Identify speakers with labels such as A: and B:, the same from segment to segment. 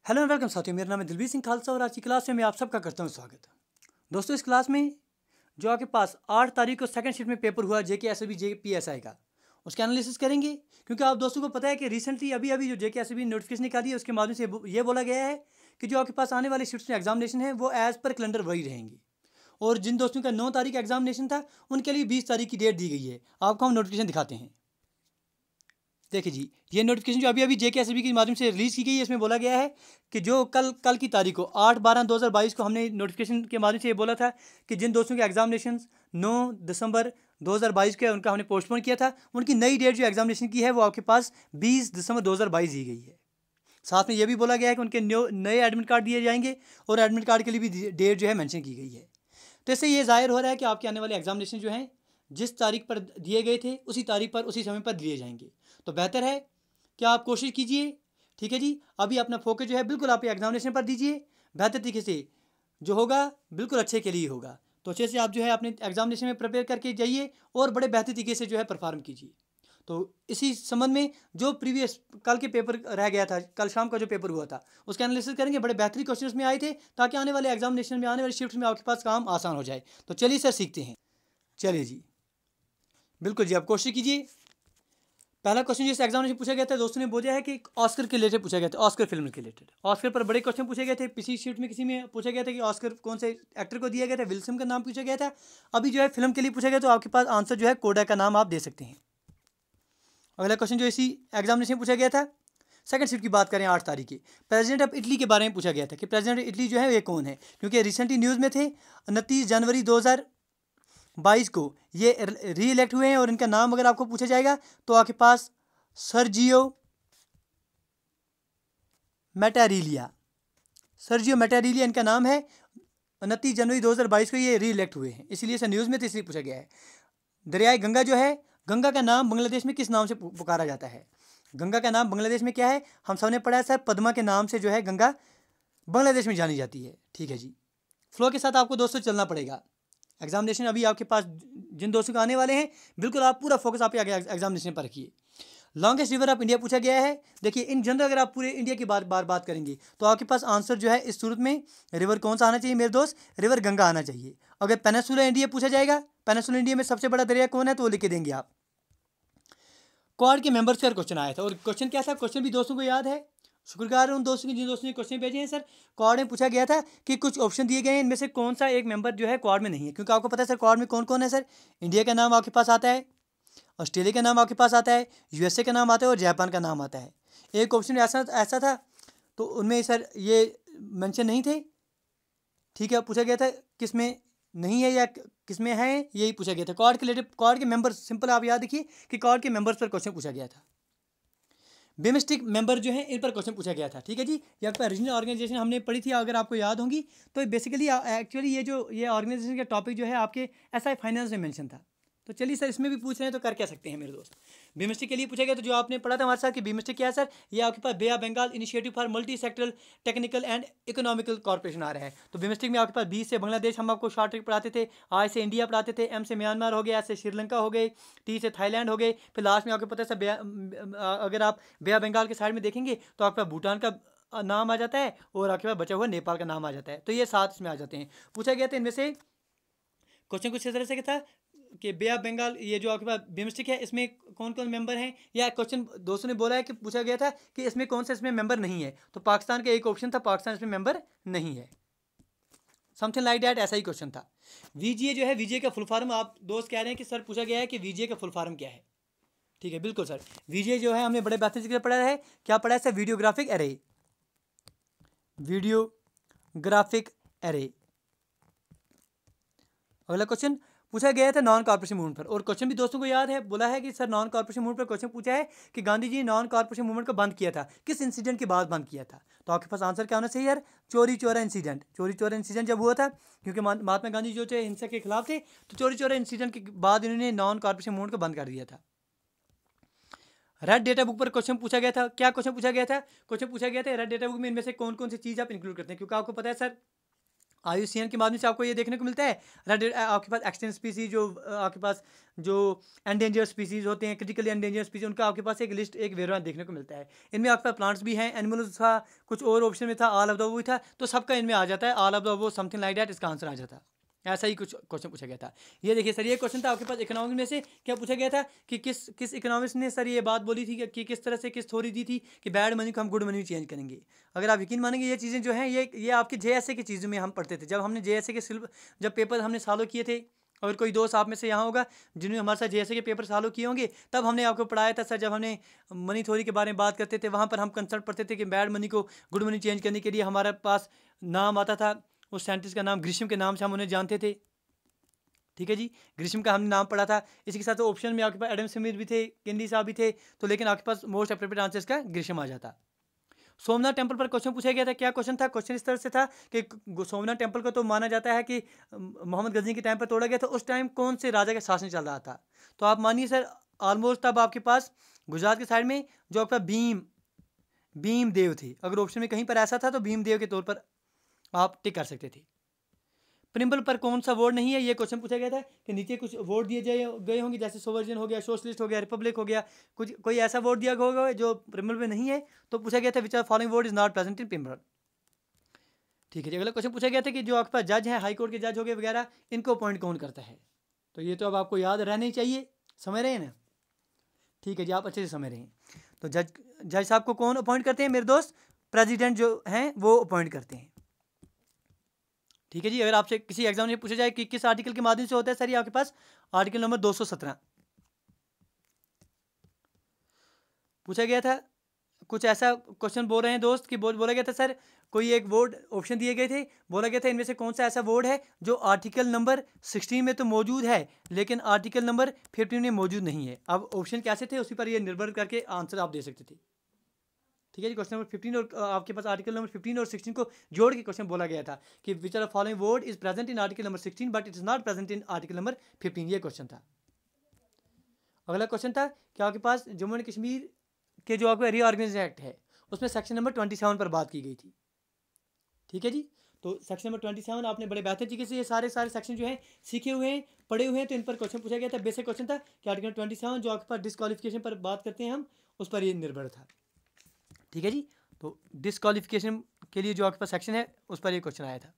A: Hello and welcome साथियों, मेरा नाम है दिलबीर सिंह खालसा और आज की क्लास में मैं आप सबका करता हूं स्वागत। दोस्तों, इस क्लास में जो आपके पास 8 तारीख को सेकंड शिफ्ट में पेपर हुआ जेके एसबी जेपीएसआई का, उसके एनालिसिस करेंगे। क्योंकि आप दोस्तों को पता है कि रिसेंटली अभी अभी जो जेके एसबी नोटिफिकेशन निकाली है उसके माध्यम से ये बोला गया है कि जो आपके पास आने वाले शिफ्ट में एग्जामिनेशन है वो एज पर कैलेंडर वही रहेंगी। और जिन दोस्तों का 9 तारीख एग्जामिनेशन था उनके लिए 20 तारीख की डेट दी गई है। आपको हम नोटिफिकेशन दिखाते हैं। देखिए जी, ये नोटिफिकेशन जो अभी अभी जेके एसबी के माध्यम से रिलीज़ की गई है, इसमें बोला गया है कि जो कल की तारीख को 8/12/2022 को हमने नोटिफिकेशन के माध्यम से ये बोला था कि जिन दोस्तों के एग्जामिनेशन 9 दिसंबर 2022 के उनका हमने पोस्टपोन किया था, उनकी नई डेट जो एग्जामिनेशन की है वो आपके पास 20 दिसंबर 2022 दी गई है। साथ में ये भी बोला गया है कि उनके नए एडमिट कार्ड दिए जाएंगे और एडमिट कार्ड के लिए भी डेट जो है मेंशन की गई है। तो इससे ये जाहिर हो रहा है कि आपके आने वाले एग्जामिनेशन जो हैं जिस तारीख पर दिए गए थे उसी तारीख पर उसी समय पर दिए जाएंगे। तो बेहतर है कि आप कोशिश कीजिए। ठीक है जी, अभी अपना फोकस जो है बिल्कुल आप एग्जामिनेशन पर दीजिए। बेहतर तरीके से जो होगा बिल्कुल अच्छे के लिए होगा। तो अच्छे से आप जो है अपने एग्जामिनेशन में प्रिपेयर करके जाइए और बड़े बेहतर तरीके से जो है परफॉर्म कीजिए। तो इसी संबंध में जो प्रीवियस कल के पेपर रह गया था, कल शाम का जो पेपर हुआ था उसका एनालिसिस करेंगे। बड़े बेहतरीन क्वेश्चन उसमें आए थे ताकि आने वाले एग्जामिनेशन में, आने वाली शिफ्ट में आपके पास काम आसान हो जाए। तो चलिए सर सीखते हैं। चलिए जी, बिल्कुल जी, आप कोशिश कीजिए। पहला क्वेश्चन जिस एग्जामिनेशन पूछा गया था दोस्तों ने बोला है कि ऑस्कर के रिलेटेड पूछा गया था, ऑस्कर फिल्म के रिलेटेड। ऑस्कर पर बड़े क्वेश्चन पूछे गए थे। पिछली शीट में किसी में पूछा गया था कि ऑस्कर कौन से एक्टर को दिया गया था, विल्सन का नाम पूछा गया था। अभी जो है फिल्म के लिए पूछा गया तो आपके पास आंसर जो है कोडा का नाम आप दे सकते हैं। अगला क्वेश्चन जो इसी एग्जामिनेशन में पूछा गया था, सेकंड शिफ्ट की बात करें 8 तारीख की, प्रेसिडेंट ऑफ इटली के बारे में पूछा गया था कि प्रेसिडेंट ऑफ इटली जो है ये कौन है। क्योंकि रिसेंटली न्यूज़ में थे 29 जनवरी 2022 को ये री इलेक्ट हुए हैं और इनका नाम अगर आपको पूछा जाएगा तो आपके पास सर्जियो मैटारिलिया, सर्जियो मैटारिलिया इनका नाम है। 29 जनवरी 2022 को ये री इलेक्ट हुए हैं, इसीलिए इसे न्यूज़ में तो इसलिए पूछा गया है। दरियाई गंगा जो है, गंगा का नाम बांग्लादेश में किस नाम से पुकारा जाता है? गंगा का नाम बांग्लादेश में क्या है? हम सबने पढ़ा है सर, पद्मा के नाम से जो है गंगा बांग्लादेश में जानी जाती है। ठीक है जी, फ्लो के साथ आपको दोस्तों चलना पड़ेगा। एग्जामिनेशन अभी आपके पास जिन दोस्तों को आने वाले हैं बिल्कुल आप पूरा फोकस आप एग्जामिनेशन पर रखिए। लॉन्गेस्ट रिवर ऑफ इंडिया पूछा गया है। देखिए, इन जनरल अगर आप पूरे इंडिया की बात करेंगे तो आपके पास आंसर जो है इस सूरत में रिवर कौन सा आना चाहिए मेरे दोस्त? रिवर गंगा आना चाहिए। अगर पेनिनसुला इंडिया पूछा जाएगा, पेनिनसुला इंडिया में सबसे बड़ा दरिया कौन है तो वो लिख के देंगे आप। क्वाड के मेंबर्स का क्वेश्चन आया था और क्वेश्चन क्या था, क्वेश्चन भी दोस्तों को याद है। शुक्रगुजार उन दोस्तों की जिन दोस्तों ने क्वेश्चन भेजे हैं। सर, क्वाड में पूछा गया था कि कुछ ऑप्शन दिए गए हैं, इनमें से कौन सा एक मेंबर जो है क्वाड में नहीं है। क्योंकि आपको पता है सर क्वाड में कौन कौन है। सर, इंडिया का नाम आपके पास आता है, ऑस्ट्रेलिया का नाम आपके पास आता है, यूएसए का नाम आता है और जापान का नाम आता है। एक ऑप्शन ऐसा था तो उनमें सर ये मेंशन नहीं थे। ठीक है, पूछा गया था किस में नहीं है या किस में है, यही पूछा गया था। क्वाड के रिलेटेड, क्वाड के मेंबर सिंपल आप याद रखिए कि क्वाड के मेंबर्स पर क्वेश्चन पूछा गया था। बिमस्टिक मेंबर जो है इन पर क्वेश्चन पूछा गया था। ठीक है जी, यहाँ पर रीजनल ऑर्गेनाइजेशन हमने पढ़ी थी, अगर आपको याद होंगी तो बेसिकली एक्चुअली ये ऑर्गेनाइजेशन का टॉपिक जो है आपके एसआई फाइनेंस में मेंशन था। तो चलिए सर, इसमें भी पूछ रहे हैं तो कर क्या सकते हैं मेरे दोस्त। बिमस्टिक के लिए पूछा गया तो जो आपने पढ़ा था हमारे साथ कि बिमस्टिक क्या है सर, ये आपके पास Bay of Bengal initiative for multi sectoral technical and economical corporation आ रहा है। तो बिमस्टिक में आपके पास 20 से बांग्लादेश हम आपको शॉर्ट ट्रिक पढ़ाते थे, आई से इंडिया पढ़ाते थे, एम से म्यांमार हो गया, एस से श्रीलंका हो गई, टी से थाईलैंड हो गए, फिर लास्ट में आपको पता है सर अगर आप बे ऑफ बंगाल के साइड में देखेंगे तो आपके पास भूटान का नाम आ जाता है और आपके पास बचा हुआ नेपाल का नाम आ जाता है। तो ये 7 इसमें आ जाते हैं। पूछा गया था इनमें से क्वेश्चन कुछ इस तरह से था कि बे ऑफ बंगाल ये जो आपके पास बिमस्टिक है इसमें कौन कौन मेंबर हैं, या क्वेश्चन दोस्तों ने बोला है कि पूछा गया था कि इसमें कौन सा इसमें मेंबर नहीं है। तो पाकिस्तान का एक ऑप्शन था, पाकिस्तान इसमें मेंबर नहीं है। समथिंग लाइक दैट, ऐसा ही क्वेश्चन था। वीजीए जो है, वीजीए का फुल फॉर्म आप दोस्त कह रहे हैं कि सर पूछा गया है कि वीजीए का फुल फॉर्म क्या है। ठीक है, बिल्कुल सर, वीजीए जो है हमने बड़े बेहतरीन से पढ़ा है। क्या पढ़ा है sir? Videographic array, videographic array. अगला क्वेश्चन पूछा गया था नॉन कॉर्पोरेशन मूवमेंट पर, और क्वेश्चन भी दोस्तों को याद है। बोला है कि सर नॉन कॉर्पोरेशन मूवमेंट पर क्वेश्चन पूछा है कि Gandhi ji non corporation movement को बंद किया था, किस इंसिडेंट के बाद बंद किया था? तो आपके पास आंसर क्या होना चाहिए यार? चोरी चोरा इंसिडेंट। चोरी चोरा इंसिडेंट जब हुआ था, क्योंकि महात्मा गांधी जो थे हिंसा के खिलाफ थे, तो चोरी चोरा इंसिडेंट के बाद इन्होंने नॉन कॉर्पोरेशन मूवमेंट को बंद कर दिया था। रेड डेटा बुक पर क्वेश्चन पूछा गया था। क्या क्वेश्चन पूछा गया था? क्वेश्चन पूछा गया था रेड डेटा बुक में इनमें से कौन कौन सी चीज़ आप इंक्लूड करते हैं। क्योंकि आपको पता है सर IUCN के माध्यम से आपको ये देखने को मिलता है। रेड आपके पास एक्सटेंट स्पीसीज, जो आपके पास जो एंडेंजर स्पीसीज होते हैं, क्रिटिकली एंडेंजर स्पीसीज, उनका आपके पास एक लिस्ट, एक वेरवा देखने को मिलता है। इनमें आपके पास प्लांट्स भी हैं, एनिमल्स था, कुछ और ऑप्शन में था, ऑल ऑफ द वो था, तो सबका इनमें आ जाता है ऑल ऑफ द वो, समथिंग लाइक दैट, इसका आंसर आ जाता है। ऐसा ही कुछ क्वेश्चन पूछा गया था। ये देखिए सर, ये क्वेश्चन था आपके पास इकोनॉमिक्स में से। क्या पूछा गया था कि किस इकोनॉमिक्स ने सर ये बात बोली थी कि किस तरह से किस थ्योरी दी थी कि बैड मनी को हम गुड मनी में चेंज करेंगे। अगर आप यकीन मानेंगे, ये चीज़ें जो हैं ये आपके JSA की चीज़ों में हम पढ़ते थे। जब हमने JSA के जब पेपर हमने सॉल्व किए थे, अगर कोई दोस्त आप में से यहाँ होगा जिन्होंने हमारे साथ JSA के पेपर सॉल्व किए होंगे, तब हमने आपको पढ़ाया था सर। जब हमने मनी थ्योरी के बारे में बात करते थे, वहाँ पर हम कंसेप्ट पढ़ते थे कि बैड मनी को गुड मनी चेंज करने के लिए हमारे पास नाम आता था, उस साइंटिस्ट का नाम ग्रिशम के नाम से हम उन्हें जानते थे। ठीक है जी, ग्रिशम का हमने नाम पढ़ा था। इसी के साथ ऑप्शन में आपके पास एडम स्मिथ भी थे, केंद्री साहब भी थे, तो लेकिन आपके पास मोस्ट अप्रोप्रिएट आंसर इसका ग्रिशम आ जाता। सोमनाथ टेम्पल पर क्वेश्चन पूछा गया था। क्या क्वेश्चन था? क्वेश्चन इस तरह से था कि सोमनाथ टेम्पल को तो माना जाता है कि मोहम्मद गजनी के टाइम पर तोड़ा गया था। उस टाइम कौन से राजा का शासन चल रहा था? तो आप मानिए सर, ऑलमोस्ट तब आपके पास गुजरात के साइड में जो आपका भीम देव थे। अगर ऑप्शन में कहीं पर ऐसा था तो भीम देव के तौर पर आप टिक कर सकते थे। प्रिम्बल पर कौन सा वर्ड नहीं है, ये क्वेश्चन पूछा गया था कि नीचे कुछ वर्ड दिए गए होंगे, जैसे सोवर्जन हो गया, सोशलिस्ट हो गया, रिपब्लिक हो गया, कुछ कोई ऐसा वर्ड दिया होगा जो प्रिम्बल में नहीं है। तो पूछा गया था which are following word is not present in preamble. ठीक है जी, अगला क्वेश्चन पूछा गया था कि जो आपके पास जज हैं, हाई कोर्ट के जज हो गए वगैरह, इनको अपॉइंट कौन करता है? तो ये तो अब आपको याद रहना ही चाहिए, समझ रहे हैं ना? ठीक है जी, आप अच्छे से समझ रहे हैं। तो जज साहब को कौन अपॉइंट करते हैं मेरे दोस्त? प्रेसिडेंट जो हैं वो अपॉइंट करते हैं। ठीक है जी, अगर आपसे किसी एग्जाम में पूछा जाए कि किस आर्टिकल के माध्यम से होता है, सर ये आपके पास आर्टिकल नंबर 217 पूछा गया था। कुछ ऐसा क्वेश्चन बोल रहे हैं दोस्त कि बोला गया था सर, कोई एक वर्ड ऑप्शन दिए गए थे, बोला गया था इनमें से कौन सा ऐसा वर्ड है जो आर्टिकल नंबर 16 में तो मौजूद है लेकिन आर्टिकल नंबर 15 में मौजूद नहीं है। अब ऑप्शन कैसे थे उसी पर ये निर्भर करके आंसर आप दे सकते थे। ठीक है जी, क्वेश्चन नंबर 15 और आपके पास आर्टिकल नंबर 15 और 16 को जोड़ के क्वेश्चन बोला गया था कि which are following word is present in article number 16 but it is not present in article number 15। ये क्वेश्चन था। अगला क्वेश्चन था कि आपके पास जम्मू एंड कश्मीर के जो आपका रीऑर्गेनाइजेशन एक्ट है उसमें सेक्शन नंबर 27 पर बात की गई थी। ठीक है जी, तो सेक्शन नंबर 27 आपने बड़े बेहतर तरीके से ये सारे सेक्शन जो हैं सीखे हुए हैं, पढ़े हुए हैं, तो इन पर क्वेश्चन पूछा गया था। बेसिक क्वेश्चन था कि आर्टिकल 27 जो आपके पास डिस्क्वालिफिकेशन पर बात करते हैं हम, उस पर ये निर्भर था। ठीक है जी, तो डिस्क्वालिफिकेशन के लिए जो आपके पास सेक्शन है उस पर ये क्वेश्चन आया था।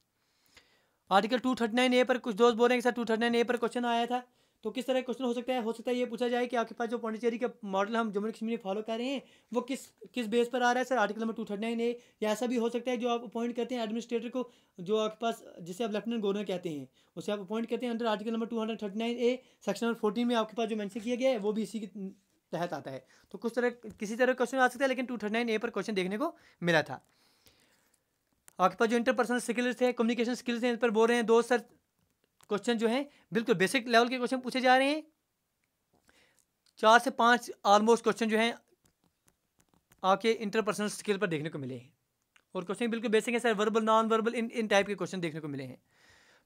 A: आर्टिकल 239A पर कुछ दोस्त बोल रहे हैं कि सर 239A पर क्वेश्चन आया था, तो किस तरह क्वेश्चन हो सकता है? हो सकता है ये पूछा जाए कि आपके पास जो पौंडीचेरी का मॉडल हम जम्मू कश्मीर में फॉलो कर रहे हैं वो किस बेस पर आ रहा है सर? Article number 239A। या ऐसा भी हो सकता है जो आप अपॉइंट करते हैं एडमिनिस्ट्रेटर को, जो आपके पास जिसे आप लेफ्टिनेंट गवर्नर कहते हैं, उसे आप अपॉइंट करते हैं under article number 239A। Section number 14 में आपके पास जो मेंशन किया गया है वो भी इसी के तहत आता है। तो किसी तरह क्वेश्चन आ सकता है, लेकिन 239A पर क्वेश्चन देखने को मिला था। आपके पास जो इंटरपर्सनल स्किल्स थे, कम्युनिकेशन स्किल्स हैं, इस पर बोल रहे हैं दोस्त सर क्वेश्चन जो हैं बिल्कुल बेसिक लेवल के क्वेश्चन पूछे जा रहे हैं। 4 से 5 ऑलमोस्ट क्वेश्चन जो हैं आपके इंटरपर्सनल स्किल पर देखने को मिले हैं, और क्वेश्चन बिल्कुल बेसिक है सर, वर्बल नॉन वर्बल इन टाइप के क्वेश्चन देखने को मिले हैं।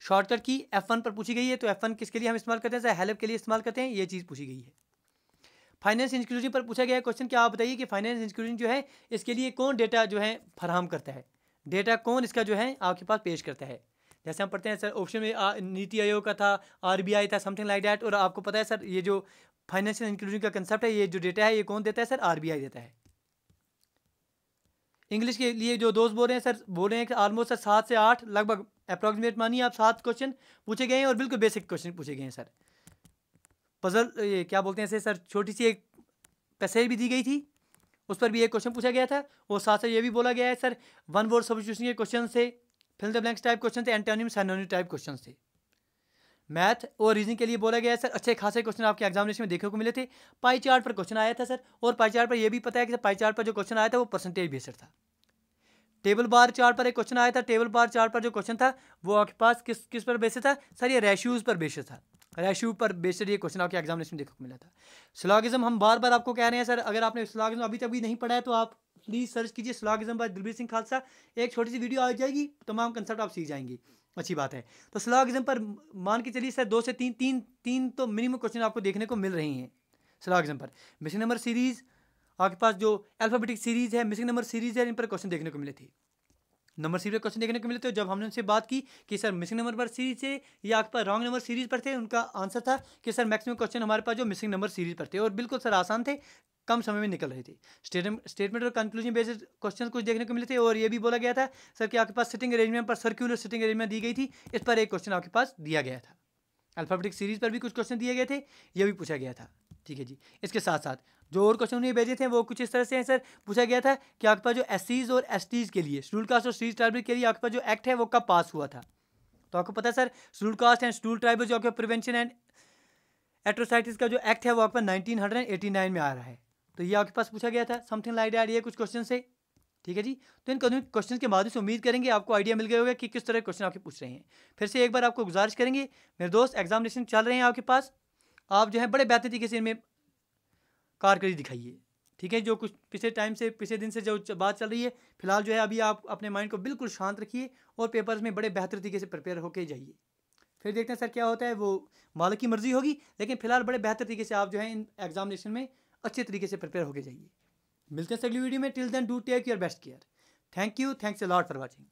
A: शॉर्टकट की F1 पर पूछी गई है, तो F1 किसके लिए हम इस्तेमाल करते हैं सर? हेल्प के लिए इस्तेमाल करते हैं, ये चीज़ पूछी गई है। फाइनेंस इंक्लूजन पर पूछा गया है क्वेश्चन, क्या आप बताइए कि फाइनेंस इंक्लूजन जो है इसके लिए कौन डेटा जो है फराहम करता है? डेटा कौन इसका जो है आपके पास पेश करता है? जैसे हम पढ़ते हैं सर ऑप्शन में नीति आयोग का था, RBI था, समथिंग लाइक डैट। और आपको पता है सर ये जो फाइनेंशियल इंक्लूजन का कंसेप्ट है, ये जो डेटा है ये कौन देता है सर? RBI देता है। इंग्लिश के लिए जो दोस्त बोल रहे हैं सर, बोल रहे हैं कि ऑलमोस्ट सर 7 से 8 लगभग अप्रॉक्सीमेट मानिए आप 7 क्वेश्चन पूछे गए हैं, और बिल्कुल बेसिक क्वेश्चन पूछे गए हैं सर। पजल ये क्या बोलते हैं सर, छोटी सी एक पैसेज भी दी गई थी, उस पर भी एक क्वेश्चन पूछा गया था। और साथ साथ ये भी बोला गया है सर वन वर्ड सब्स्टिट्यूशन के क्वेश्चन से, fill the blanks type question थे, एंटोनिम सिनोनिम टाइप क्वेश्चन थे। मैथ और रीजनिंग के लिए बोला गया है सर, अच्छे खासे क्वेश्चन आपके एग्जामिनेशन में देखने को मिले थे। पाई चार्ट पर क्वेश्चन आया था सर, और पाई चार्ट पर यह भी पता है कि पाई चार्ट पर जो क्वेश्चन आया था वो परसेंटेज बेस्ड था। टेबल बार चार्ट पर एक क्वेश्चन आया था, टेबल बार चार्ट पर जो क्वेश्चन था वो आपके पास किस पर बेस्ड था सर? ये रेशियोज पर बेस्ड था, रेशियो पर बेस्ड ये क्वेश्चन आपके एग्जामिनेशन में देखने को मिला था। सिलॉगिज्म हम बार बार आपको कह रहे हैं सर, अगर आपने सिलॉगिज्म अभी तक भी नहीं पढ़ा है तो आप प्लीज़ सर्च कीजिए सिलॉगिज्म बाय दिलबीर सिंह खालसा। एक छोटी सी वीडियो आ जाएगी, तमाम कंसेप्ट आप सीख जाएंगे, अच्छी बात है। तो सिलॉगिज्म पर मान के चलिए सर 2 से 3 तो मिनिमम क्वेश्चन आपको देखने को मिल रही हैं सिलॉगिज्म पर। मिसिंग नंबर सीरीज, आपके पास जो अल्फाबेटिक सीरीज है, मिसिंग नंबर सीरीज है, इन पर क्वेश्चन देखने को मिले थे। नंबर सीरीज पर क्वेश्चन देखने को मिले थे। जब हमने उनसे बात की कि सर मिसिंग नंबर पर सीरीज से या आपके पास रॉन्ग नंबर सीरीज पर थे, उनका आंसर था कि सर मैक्सिमम क्वेश्चन हमारे पास जो मिसिंग नंबर सीरीज पर थे, और बिल्कुल सर आसान थे, कम समय में निकल रहे थे। स्टेटमेंट और कंक्लूजन बेस्ड क्वेश्चन कुछ देखने को मिले थे, और ये भी बोला गया था सर कि आपके पास सिटिंग अरेंजमेंट पर सर्कुलर सिटिंग अरेंजमेंट दी गई थी, इस पर एक क्वेश्चन आपके पास दिया गया था। अल्फाबेटिक सीरीज पर भी कुछ क्वेश्चन दिए गए थे, ये भी पूछा गया था। ठीक है जी। इसके साथ साथ जो और क्वेश्चन उन्हें भेजे थे वो कुछ इस तरह से हैं सर। पूछा गया था कि आपके पास जो एससीज और एसटीज के लिए, शेड्यूल कास्ट और शेड्यूल ट्राइबल के लिए आपके पास जो एक्ट है वो कब पास हुआ था। तो आपको पता है sir, schedule caste and schedule tribal जो आपका प्रिवेंशन एंड एट्रोसाइटिस का जो एक्ट है वो आपका 1989 में आ रहा है। तो ये आपके पास पूछा गया था, समथिंग लाइक दैट, ये कुछ क्वेश्चन से। ठीक है जी। तो इन क्वेश्चन के माध्यम से उम्मीद करेंगे आपको आइडिया मिल गया होगा कि किस तरह के क्वेश्चन आपके पूछ रहे हैं। फिर से एक बार आपको गुजारिश करेंगे मेरे दोस्त, एग्जामिनेशन चल रहे हैं आपके पास, आप जो है बड़े बेहतर तरीके से इनमें कारकर्दगी दिखाइए। ठीक है, जो कुछ पिछले टाइम से, पिछले दिन से जो बात चल रही है, फिलहाल जो है अभी आप अपने माइंड को बिल्कुल शांत रखिए और पेपर्स में बड़े बेहतर तरीके से प्रिपेयर होकर जाइए। फिर देखते हैं सर क्या होता है, वो मालिक की मर्जी होगी, लेकिन फिलहाल बड़े बेहतर तरीके से आप जो है इन एग्जामिनेशन में अच्छे तरीके से प्रिपेयर होकर जाइए। मिलते हैं अगली वीडियो में। Till then do take your best care. Thank you, thanks a lot for watching.